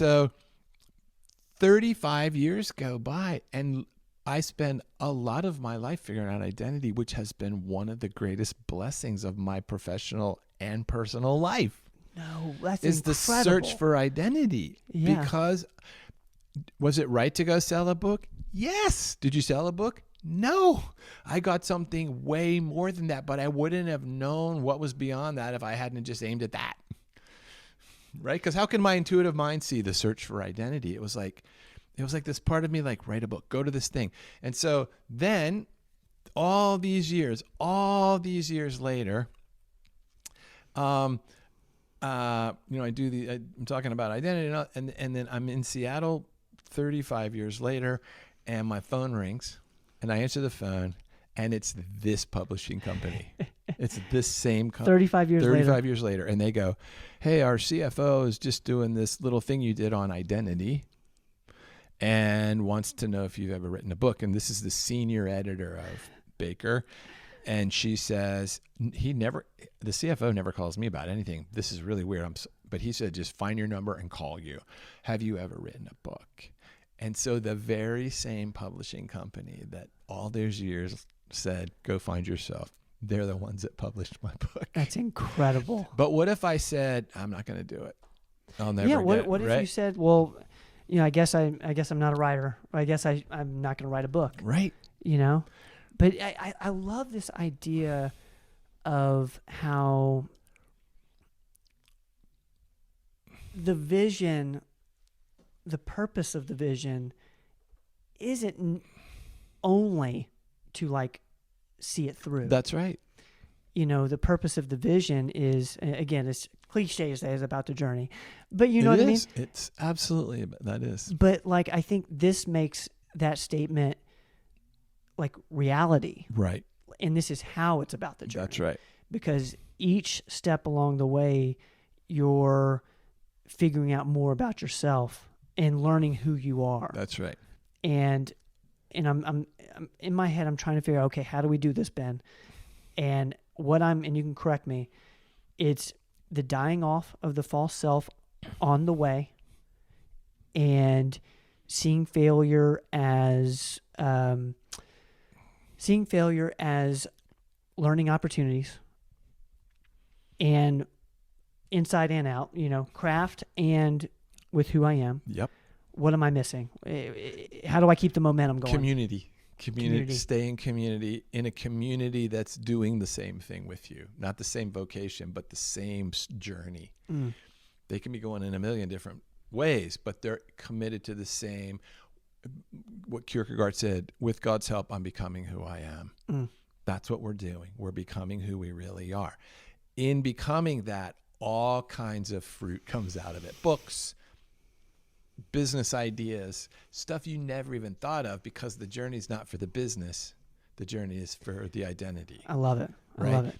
So 35 years go by, and I spend a lot of my life figuring out identity, which has been one of the greatest blessings of my professional and personal life. No, that's is incredible. The search for identity. Yeah. Because was it right to go sell a book? Yes. Did you sell a book? No. I got something way more than that, but I wouldn't have known what was beyond that if I hadn't just aimed at that. Right? Because how can my intuitive mind see the search for identity? It was like this part of me, like, write a book, go to this thing. And so then all these years later, I'm talking about identity, and then I'm in Seattle 35 years later, and my phone rings, and I answer the phone, and it's this publishing company. It's this same company. 35 years later. And they go, hey, our CFO is just doing this little thing you did on identity and wants to know if you've ever written a book. And this is the senior editor of Baker. And she says, the CFO never calls me about anything. This is really weird. But he said, just find your number and call you. Have you ever written a book? And so the very same publishing company that all those years said, go find yourself, they're the ones that published my book. That's incredible. But what if I said, I'm not going to do it? I'll never what if you said, well, I guess I'm not a writer. I guess I'm not going to write a book. Right. But I love this idea of how the vision, the purpose of the vision isn't only to like see it through. That's right. The purpose of the vision is, again, it's cliche to say it's about the journey, but you know what I mean? It's absolutely, that is. But like, I think this makes that statement like reality. Right. And this is how it's about the journey. That's right. Because each step along the way, you're figuring out more about yourself and learning who you are. That's right. And I'm in my head, I'm trying to figure out, okay, how do we do this, Ben? And and you can correct me, it's the dying off of the false self on the way, and seeing failure as learning opportunities, and inside and out, craft and with who I am. Yep. What am I missing? How do I keep the momentum going? Community. Stay in community, in a community that's doing the same thing with you. Not the same vocation, but the same journey. Mm. They can be going in a million different ways, but they're committed to the same. What Kierkegaard said, with God's help, I'm becoming who I am. Mm. That's what we're doing. We're becoming who we really are. In becoming that, all kinds of fruit comes out of it. Books, business ideas, stuff you never even thought of, because the journey's not for the business. The journey is for the identity. I love it. Right? I love it.